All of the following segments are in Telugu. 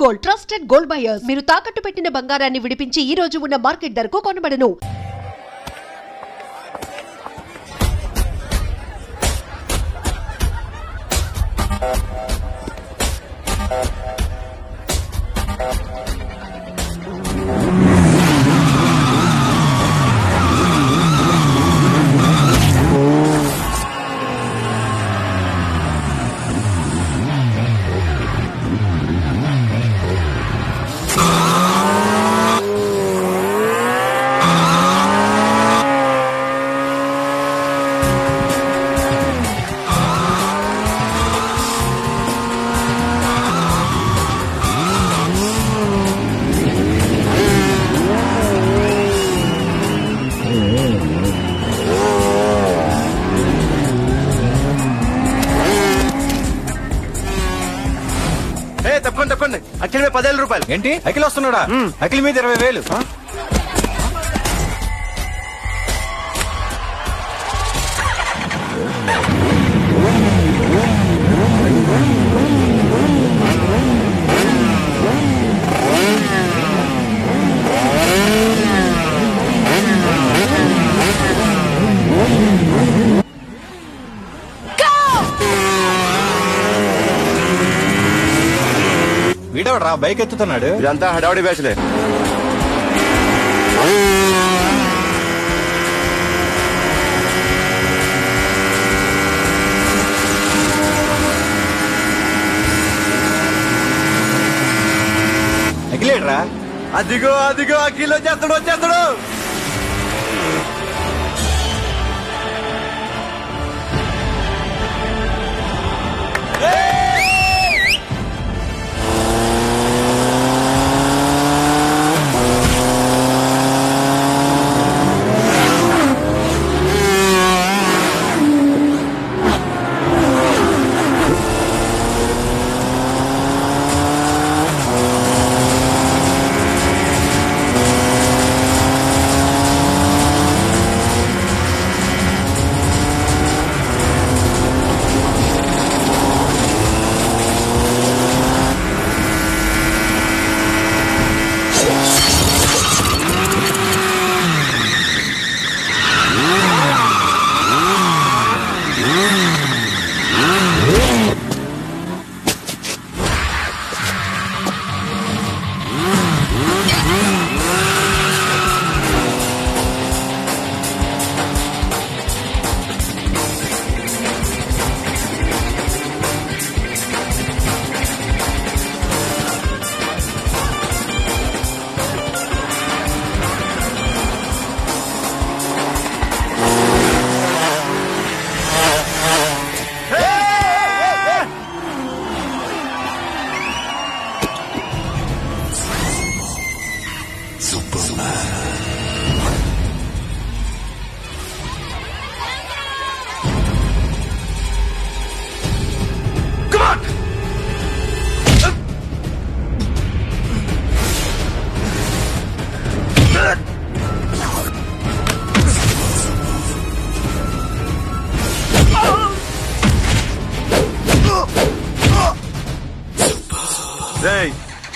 Gold, trusted gold buyers. మీరు తాకట్టు పెట్టిన బంగారాన్ని విడిపించి ఈ రోజు ఉన్న మార్కెట్ ధరకు కొనబడను. తప్పండి అఖిల్ మీద 10,000 రూపాయలు. ఏంటి అఖిల్ వస్తున్నాడా? అఖిల్ మీద 20,000. వీడవడరా బైక్ ఎత్తుతున్నాడు? ఇదంతా హడావుడి బ్యాచ్లే. అఖిలేడ్రా? అదిగో అఖిల్ వచ్చేస్తాడు.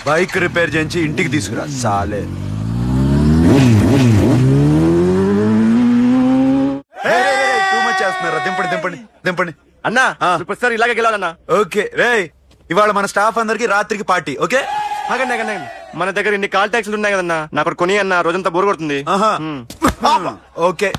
బైక్ రిపేర్ చేయించి ఇంటికి తీసుకురా సాలే. చేస్తున్నారా? దింపండి అన్నా. ప్రతిసారి ఇలాగే గెలాలన్నా. ఓకే రే, ఇవాళ మన స్టాఫ్ అందరికి రాత్రికి పార్టీ. ఓకే ఆగండి. మన దగ్గర ఇన్ని కాల్ ట్యాక్సీలు ఉన్నాయి కదన్నా, నాకు కొని అన్న రోజంతా బోర్ కొడుతుంది. ఓకే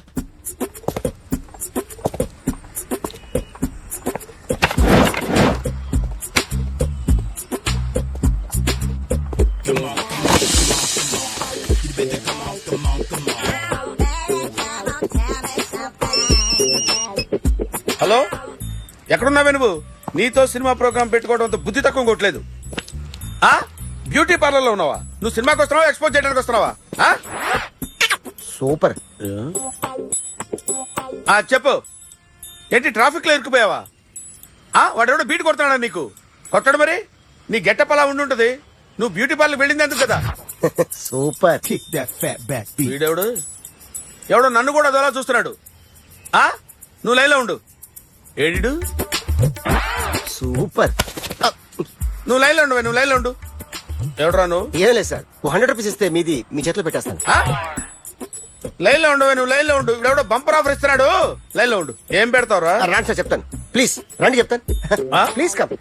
హలో, ఎక్కడున్నావే నువ్వు? నీతో సినిమా ప్రోగ్రామ్ పెట్టుకోవడంతో బుద్ధి తక్కువ కొట్టలేదు. బ్యూటీ పార్లర్ లో ఉన్నావా? నువ్వు సినిమాకి వస్తున్నావా, ఎక్స్పోజ్ చేయడానికి వస్తున్నావా? సూపర్. చెప్పు, ఏంటి ట్రాఫిక్ లో ఇరుక్కుపోయావా? వాడెవడో బీట్ కొడుతున్నాడా నీకు? కొట్టడు మరి. నీ గెట్టప్ అలా ఉండుంటది. నువ్వు బ్యూటీ పార్లర్ వెళ్ళింది ఎందుకు కదా? సూపర్. వీడెవడు? ఎవడో నన్ను కూడా అదోలా చూస్తున్నాడు. నువ్వు లైన్లో ఉండు. ఏడు సూపర్. నువ్వు లైన్లో ఉండు. ఎవడరా నువ్వు? ఏం లేదు సార్, 100 రూపీస్ ఇస్తే మీది మీ చేతిలో పెట్టేస్తాను. ఆ? లైన్ లో ఉండవు, నువ్వు లైన్ లో ఉండు. ఎవడో బంపర్ ఆఫర్ ఇస్తున్నాడు, లైన్ లో ఉండు. ఏం పెడతావురా? రాండి సార్ చెప్తాను, ప్లీజ్ రండి చెప్తాను. ఆ? Please come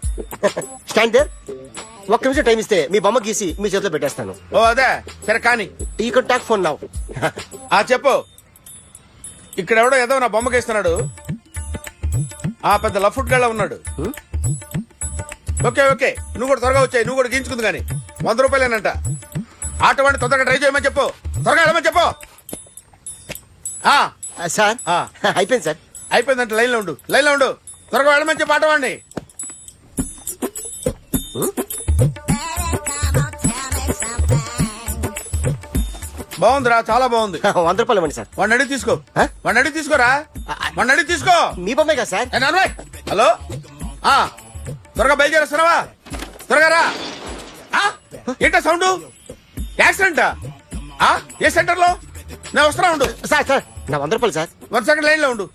stand there. ఒక్క నిమిషం టైం ఇస్తే మీ బొమ్మ గీసి మీ చేతిలో పెట్టేస్తాను. ఓ అదే సరే కానీ. ఈ కుడ్ టాక్ ఫోన్ నౌ. ఆ చెప్పు. ఇక్కడ ఎవడో ఏదో నా బొమ్మకి ఇస్తున్నాడు. ఆ పెద్ద లఫుట్ గళ్ళ ఉన్నాడు. ఓకే ఓకే, నువ్వు కూడా త్వరగా వచ్చాయి, నువ్వు కూడా గీంచుకుంది కానీ 100 రూపాయలేనంట. ఆటో వాడిని తొందరగా ట్రై చేయమని చెప్పు, త్వరగా వెళ్ళమని చెప్పు. ఆ సార్ ఆ. అయిపోయింది సార్. అయిపోయిందంట, లైన్ లో ఉండు, లైన్ లో ఉండు, త్వరగా వెళ్ళమని చెప్పు ఆటో వాడిని. బాగుందిరా, చాలా బాగుంది. 100 రూపాయలు ఇవ్వండి సార్. వాడిని అడిగి తీసుకో, ఆ? వాడిని అడిగి తీసుకోరా, వాడిని అడిగి తీసుకో. మీ బొమ్మే కదా సార్. ఏ నాన్నబాయ్, హలో. ఆ త్వరగా బయలుదేరేస్తున్నావా? త్వరగా రా. ఆ? ఏంటా సౌండ్? యాక్సిడెంటా? ఏ సెంటర్ లో? నేను వస్తున్నా, ఉండు. సార్ సార్ నా 100 రూపాయలు సార్. 1 సెకండ్ లైన్ లో ఉండు.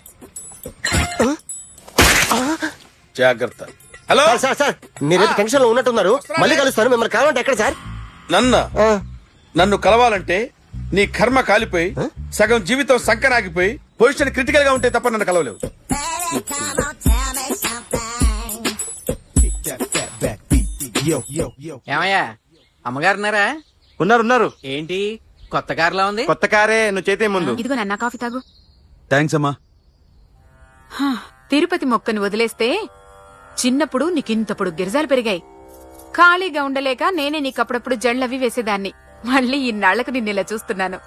జాగ్రత్త. హలో సార్ సార్ సార్ మీరేదో టెన్షన్ లో ఉన్నట్టున్నారు. మళ్ళీ కలుస్తాను. మిమ్మల్ని కావాలంటే ఎక్కడ సార్? నన్ను కలవాలంటే నీ కర్మ కాలిపోయి సగం జీవితం సంకనాగిపోయి పొజిషన్ క్రిటికల్ గా ఉంటే తప్ప నన్ను కలవలేవు. ఏమయ్యా అమ్మగారున్నారా? ఉన్నారు. ఏంటి కొత్త కారులా ఉంది? కొత్త కారే, నువ్వు చేతే ముందు. ఇదిగో నాన్న కాఫీ తాగు. థ్యాంక్స్ అమ్మా. తిరుపతి మొక్కని వదిలేస్తే చిన్నప్పుడు నీకింతప్పుడు గిరిజాలు పెరిగాయి. ఖాళీగా ఉండలేక నేనే నీకప్పుడప్పుడు జళ్ళవి వేసేదాన్ని. మళ్ళీ ఇన్నాళ్లకు నిన్నిలా చూస్తున్నాను.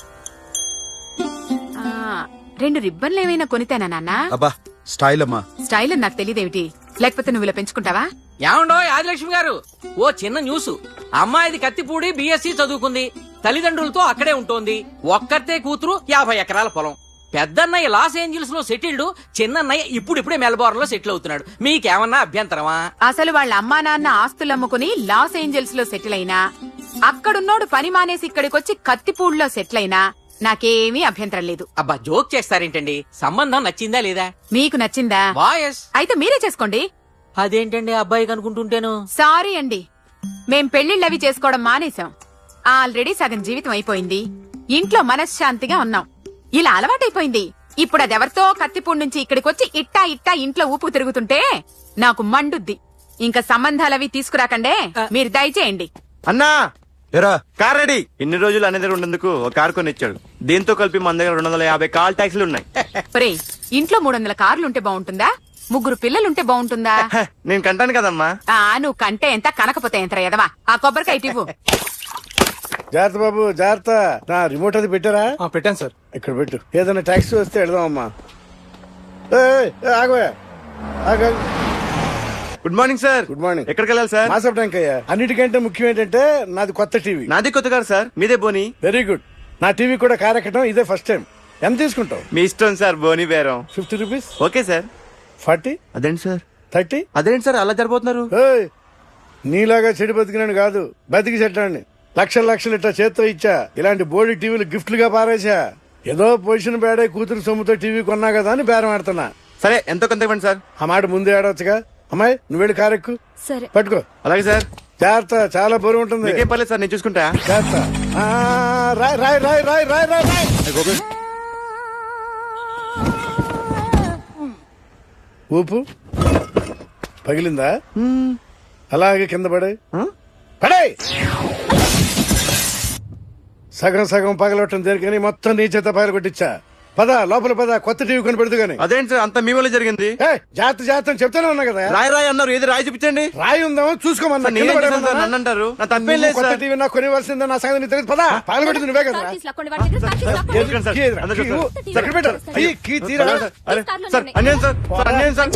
2 రిబ్బన్లు ఏమైనా కొనితేనా నాన్న? అబ్బా స్టైల్ అమ్మా. స్టైల్ అని నాకు తెలియదేమిటి? లేకపోతే నువ్వు ఇలా పెంచుకుంటావా? ఏమండో ఆదిలక్ష్మి గారు, ఓ చిన్న న్యూస్. అమ్మాయిది కత్తిపూడి BSc చదువుకుంది, తల్లిదండ్రులతో అక్కడే ఉంటోంది. ఒక్కతే కూతురు, 50 ఎకరాల పొలం. పెద్దన్నయ్య లాస్ ఏంజల్స్ లో సెటిల్డ్, చిన్నన్నయ్య ఇప్పుడిప్పుడే మెల్బోర్న్ లో సెటిల్ అవుతున్నాడు. మీకేమన్నా అభ్యంతరమా? అసలు వాళ్ళ అమ్మా నాన్న ఆస్తులమ్ముకుని లాస్ ఏంజల్స్ లో సెటిల్ అయినా, అక్కడున్నోడు పని మానేసి ఇక్కడికొచ్చి కత్తిపూడిలో సెటిల్ అయినా నాకేమీ అభ్యంతరం లేదు. అబ్బా జోక్ చేస్తారేంటండి? సంబంధం నచ్చిందా లేదా? మీకు నచ్చిందా? వాయస్ అయితే మీరే చేసుకోండి. అదేంటండి అబ్బాయికి అనుకుంటుంటేను? సారీ అండి, మేం పెళ్లిళ్ళవి చేసుకోవడం మానేశాం. ఆల్రెడీ సగం జీవితం అయిపోయింది. ఇంట్లో మనశ్శాంతిగా ఉన్నాం. ఇలా అలవాటైపోయింది. ఇప్పుడు అదెవరితో కత్తిపూడి నుంచి ఇక్కడికొచ్చి ఇట్టా ఇంట్లో ఊపు తిరుగుతుంటే నాకు మండుద్ది. ఇంకా సంబంధాలవి తీసుకురాకండే, మీరు దయచేయండి. అన్నా ఎరా కార్ రెడీ. ఇన్ని రోజులు అనే దగ్గర ఉండేందుకు ఒక కార్ కొని ఇచ్చాడు. దీంతో కలిపి మన దగ్గర 250 కాల్ ట్యాక్సీలు ఉన్నాయి. ఒరే, ఇంట్లో 300 కార్లుంటే బాగుంటుందా? 3 పిల్లలుంటే బాగుంటుందా? హ, నేను కంటాను కదమ్మా. నువ్వు కంటే ఎంత కనకపోతే ఎంత ఎదవా. ఆ కొబ్బరికాయ ఇవ్వు. జాగ్రత్త బాబు, జాగ్రత్త. నా రిమోట్ అది పెట్టారా? పెట్టాను సార్. ఇక్కడ పెట్టు. ఏదైనా టాక్సీ వస్తే వెళదామమ్మా. ఆగవే. Good morning sir. Good morning. ఎక్కడికి వెళ్ళాలి సార్? మాసప్ ట్యాంక్ అయ్యా. అన్నిటికంటే ముఖ్యం ఏంటంటే నాది కొత్త టీవీ. నాది కొత్త కారు సార్, మీదే బోని. Very good. నా టీవీ కూడా కారెక్కడం ఇదే ఫస్ట్ టైం. ఎంత తీసుకుంటావు? మీ ఇష్టం సార్, బోని బేరం. 50 రూపీస్. Okay sir. 40, అదేంటి సార్? 30. అదేంటి సార్ అలా జరిపోతున్నారు? నీలాగా చెడు బతికినాను కాదు, బతికి చెట్టాన్ని. లక్షలు ఇట్లా చేత్తో ఇచ్చా. ఇలాంటి బోర్డు టీవీలు గిఫ్ట్లుగా పారేసా. ఏదో పొజిషన్ బేడే కూతురు సొమ్ముతో టీవీ కొన్నా కదా అని బేరం ఆడుతున్నా. సరే ఎంతో కొంత ఇవ్వండి సార్. ఆ మాట ముందే ఆడవచ్చుగా. అమ్మాయి నువ్వు వెళ్ళి కారెక్కు. సరే పట్టుకో. అలాగే సార్. జాగ్రత్త, చాలా బరువు ఉంటుంది. మీకేం పర్లేదు సార్, నేను చూసుకుంటా. జాగ్రత్త. రాయ్. ఊపు పగిలిందా? అలాగే కింద పడే. సగం పగలవటం జరిగి మొత్తం నీ చేత పగల కొట్టించా. పద లోపల పద, కొత్త టీవీ కొని పెడుతూ గానీ. అదేంటి సార్ అంత మీ వల్ల జరిగింది? జాగ్రత్త చెప్తానే ఉన్నా కదా. రాయి అన్నారు, ఏది రాయి చూపించండి. రాయి ఉందామో చూసుకోమన్నా. నేనేం చేశాను సార్? నన్ను అంటారు, నా తప్పేం లేదు కొత్త సార్. టీవీ నాకు కొనివ్వాల్సిందే, నా సంగతి నీకు తెలియదు. పద పగలగొట్టింది నువ్వే కదా. ఎందుకని సార్? అందరూ చూస్తారు. ఎక్కడ పెట్టారు? కీ తీరా. అరే సార్ అన్యాయం సార్, అన్యాయం సార్.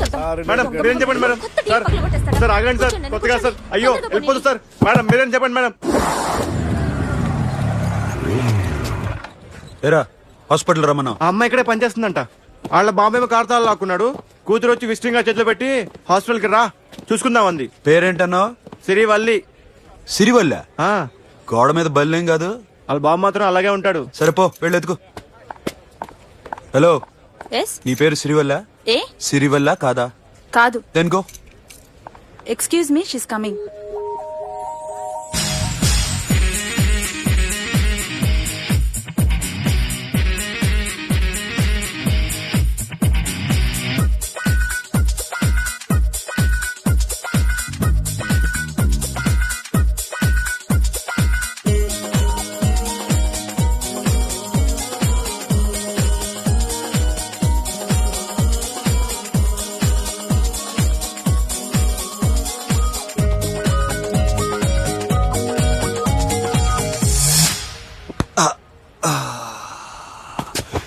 మేడం మీరేం చెప్పండి మేడం. సార్ ఆగండి సార్, కొత్తగా సార్. అయ్యో వెళ్ళిపోతుంది సార్. మేడం మీరేం చెప్పండి మేడం. ఎరా హాస్పిటల్ రమ్మన్నా. ఆ అమ్మాయి ఇక్కడే పనిచేస్తుందంట. వాళ్ళ బాబేమో కార్తాలు లాక్కున్నాడు. కూతురు వచ్చి విజిటింగ్ గా చేతిలో పెట్టి హాస్పిటల్ కి రా చూసుకుందాం అంది. పేరేంటన్నావు? సిరివల్లి. సిరివల్ల? ఆ గోడ మీద బల్లేం కాదు. వాళ్ళ బాబు మాత్రం అలాగే ఉంటాడు. సరిపో వెళ్ళెత్తుకో. హలో, ఎస్ నీ పేరు సిరివల్ల? ఏ సిరివల్ల కాదా? కాదు. Then go. Excuse me, she's coming.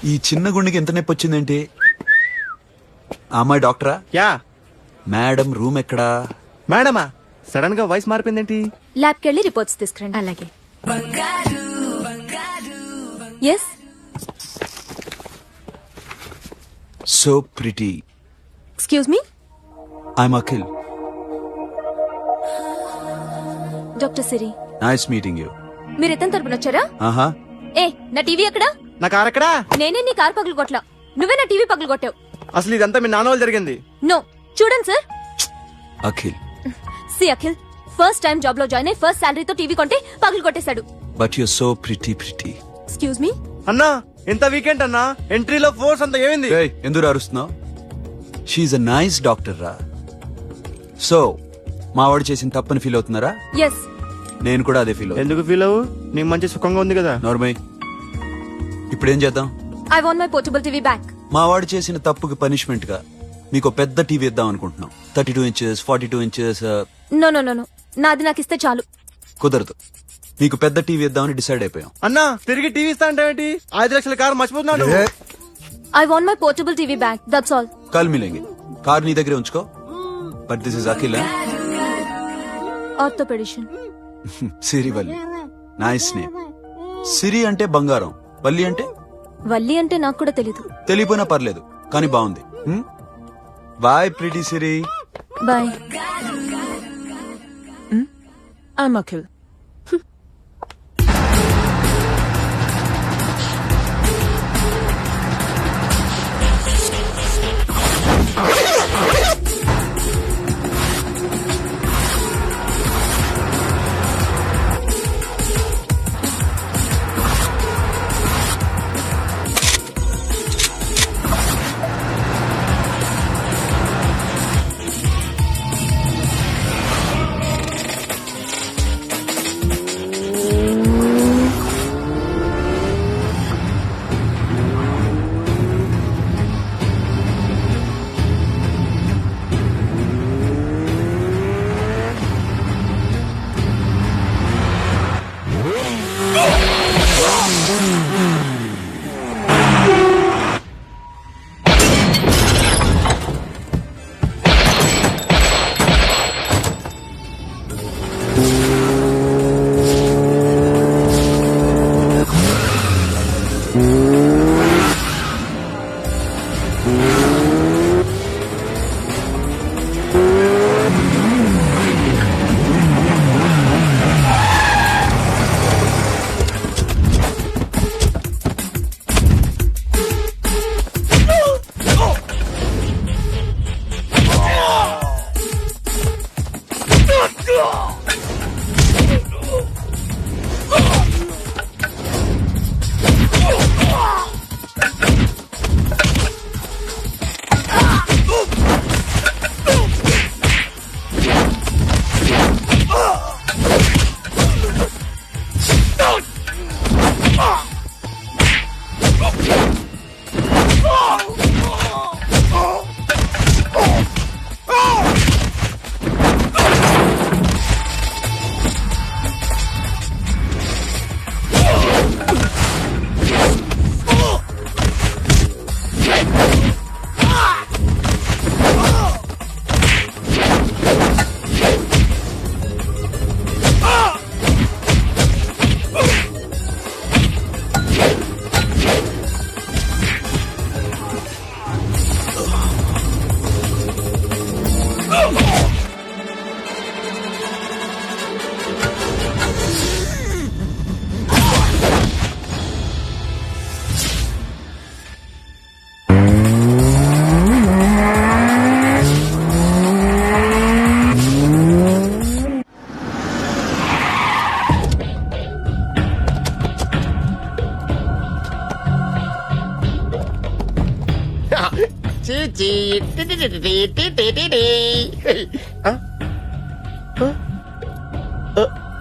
ఈ చిన్న గుండెకి ఎంత నొప్పి వచ్చిందేంటి? ఆ అమ్మాయి డాక్టరా? యా మేడం రూమ్ ఎక్కడా? మేడమా సడన్ గా వాయిస్ మారిపోయిందేంటి? ల్యాబ్కి వెళ్ళి రిపోర్ట్స్ తీసుకురండి. అలాగే. Yes so pretty. Excuse me, I'm Akhil. Doctor Siri. Nice meeting you. మీరు ఎత్తని తరపున వచ్చారా? ఆహా. ఏ నా టీవీ ఎక్కడా? నా కార్ ఎక్కడా? నేనే నీ కార్ పగులు కొట్లా, నువ్వే నా టీవీ పగులు కొట్టావు. అసలు ఇదంతా మీ నాన్న వాళ్ళు జరిగింది. నో, చూడండి sir. Akhil. See Akhil, first time job లో జాయిన్ అయ్యి ఫస్ట్ శాలరీతో టీవీ కొంటే పగులు కొట్టేశాడు. But you so pretty. Excuse me. అన్నా ఎంత వీకెండ్ అన్నా, ఎంట్రీలో ఫోర్స్ అంత ఏమైంది? ఎందుకు అరుస్తున్నావు? షీఈ్ అ నైస్ డాక్టర్ రా. సో మావాడు చేసిన తప్పని ఫీల్ అవుతున్నారా? ఎస్. నేను కూడా అదే ఫీల్ అవుతున్నా. ఎందుకు ఫీల్ అవ్వు, నీకు మంచి సుఖంగా ఉంది కదా. నార్మల్. ఇప్పుడేం చేద్దాం? I want my portable TV back. మావాడు చేసిన తప్పుకి పనిష్మెంట్ గా మీకు పెద్ద టీవీ ఇద్దాం అనుకుంటున్నాం. 32 inches 42 inches. No no no no, నాది నాకు ఇస్తే చాలు. కుదరదు. మీకు పెద్ద టీవీ ఇద్దామని డిసైడ్ అయిపోయాం. అన్నా తిరిగి టీవీ ఇస్తా అంటే ఏంటి? 5 లక్షల కారు మర్చిపోతున్నాడు. I want my portable TV back, that's all. కల్ మిలేంగే. కార్ నీ దగ్గరే ఉంచుకో. But this is Akhil. Orthopedician. Siri Valli. Nice name. Siri అంటే బంగారం, వల్లి అంటే? వల్లి అంటే నాకు కూడా తెలీదు. తెలియపోయినా పర్లేదు, కానీ బాగుంది. Bye pretty Siri. Bye. I'm Akhil.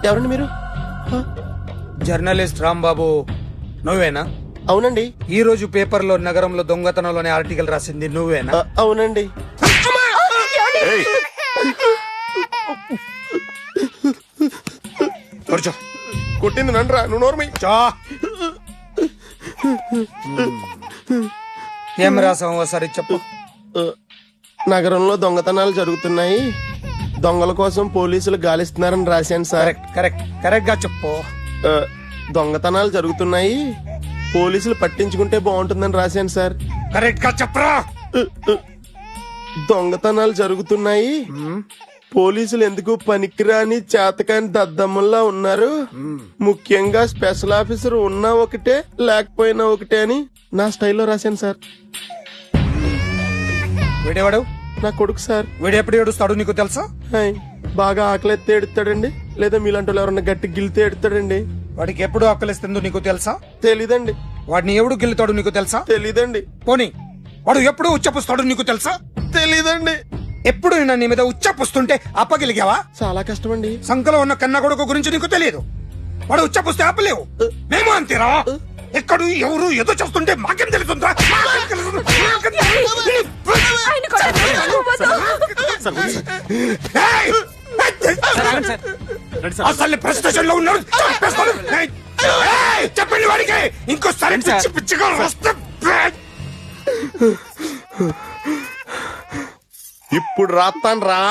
ఎవరండి మీరు? జర్నలిస్ట్ రాంబాబు నువ్వేనా? అవునండి. ఈ రోజు పేపర్లో నగరంలో దొంగతనంలోనే ఆర్టికల్ రాసింది నువ్వేనా? అవునండి. కూర్చో. కొట్టింది నండ్రా, నువ్వు నోర్మి. ఏం రాసావు ఒకసారి చెప్పు. నగరంలో దొంగతనాలు జరుగుతున్నాయి, దొంగల కోసం పోలీసులు గాలిస్తున్నారని రాశాను సార్. కరెక్ట్ కరెక్ట్ కరెక్ట్ గా చెప్పు. దొంగతనాలు జరుగుతున్నాయి, పోలీసులు పట్టించుకుంటే బాగుంటుందని రాశాను సార్. కరెక్ట్ గా చెప్పరా. దొంగతనాలు జరుగుతున్నాయి, పోలీసులు ఎందుకు పనికిరాని చేతకాని దద్దమ్మల్లా ఉన్నారు, ముఖ్యంగా స్పెషల్ ఆఫీసర్ ఉన్నా ఒకటే లేకపోయినా ఒకటే అని నా స్టైల్లో రాశాను సార్. వీడేవాడు? నా కొడుకు సార్. వీడు ఎప్పుడు ఏడుస్తాడు నీకు తెలుసా? హాయ్, బాగా ఆకలిస్తే ఎడుతాడండి, లేదా మీలాంటి వాళ్ళు ఎవరన్నా గట్టి గిల్తే ఎడుతాడండి. వాడికి ఎప్పుడు ఆకలిస్తుందో నీకు తెలుసా? తెలీదండి. వాడిని ఎవడు గిల్లుతాడు నీకు తెలుసా? తెలీదండి. పోనీ వాడు ఎప్పుడు ఉచ్చపుస్తాడు నీకు తెలుసా? తెలీదండి. ఎప్పుడు నేను నీ మీద ఉచ్చపుస్తుంటే అప్పగలిగావా? చాలా కష్టమండి. సంకలో ఉన్న కన్న కొడుకు గురించి నీకు తెలియదు. వాడు ఉచ్చపుస్తే ఆపలేవు. మేము అంతేరా. ఎక్కడు ఎవరు ఏదో చేస్తుంటే మాకేం తెలుస్తుందా? అసలు ప్రెస్టేషన్ లో ఉన్నారు. చెప్పండి వాడికి ఇంకోసారి పిచ్చి పిచ్చిగా వస్తే. ఇప్పుడు రాత్తాను రా.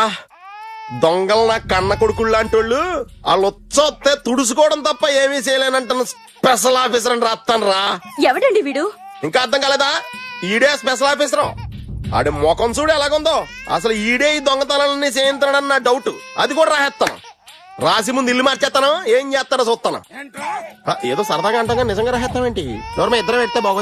దొంగలు నా కన్న కొడుకుళ్ళు లాంటి వాళ్ళు వాళ్ళు వచ్చొస్తే తుడుచుకోవడం తప్ప ఏమీ చేయలేనంటున్న స్పెషల్ ఆఫీసర్ అని రాత్తాను రా. ఎవడండి వీడు? ఇంకా అర్థం కాలేదా? ఈడే స్పెషల్ ఆఫీసర్. ఆడి ముఖం చూడు ఎలాగుందో. అసలు ఈడే ఈ దొంగతనాలన్నీ చేయించాడని నా డౌట్. అది కూడా రాసేస్తాను. రాసి ముందు ఇల్లు మార్చేస్తాను, ఏం చేస్తాడో చూస్తాను. ఏదో సరదాగా అంటాం, నిజంగా రాసేస్తామేంటి? ఎవరు ఇద్దరం పెడితే బాగోదు.